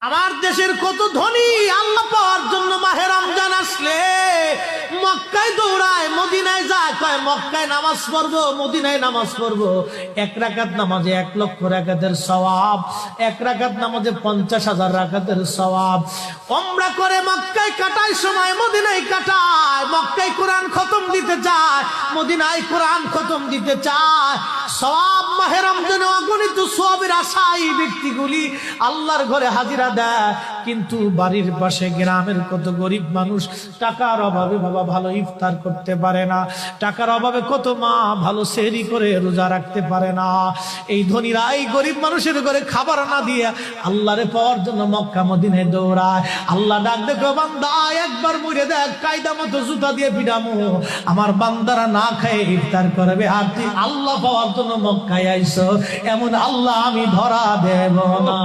আমার দেশের কত ধনী আল্লাহ পাওয়ার জন্য মাহে রমজান আসলে মক্কায় দৌড়ায়, মদিনায় যায়, কয় মক্কায় নামাজ পড়বো, মদিনায় নামাজ পড়বো। এক রাকাত নামাজে 1,00,000 রাকাতের সওয়াব, এক রাকাত নামাজে 50,000 রাকাতের সওয়াব। উমরা করে মক্কায় কাটায় সময় মদিনায় কাটায়, মক্কায় কোরআন খতম দিতে চায়, মদিনায় কোরআন খতম দিতে চায়। সওয়াব মাহে রমজানে অগণিত সওয়াবের আশায় ব্যক্তিগুলি আল্লাহর ঘরে হাজিরা দেয়, কিন্তু বাড়ির পাশে গ্রামের কত গরিব মানুষ টাকার অভাবে বাবা ভালো ইফতার করতে পারে না, টাকার অভাবে কত মা ভালো সেহরি করে রোজা রাখতে পারে না। এই ধনীরা এই গরিব মানুষের ঘরে খাবার না দিয়ে আল্লাহরে পাওয়ার জন্য মক্কা মদিনায় দৌড়ায়। আল্লাহ ডাক দেখো, বান্দা একবার মরে দেখ, কায়দা মতো জুতা দিয়ে পিটামো, আমার বান্দারা না খায় ইফতার করবে, আর তুই আল্লাহ পাওয়ার জন্য মক্কায় আইছো, এমন আল্লাহ আমি ধরা দেব না।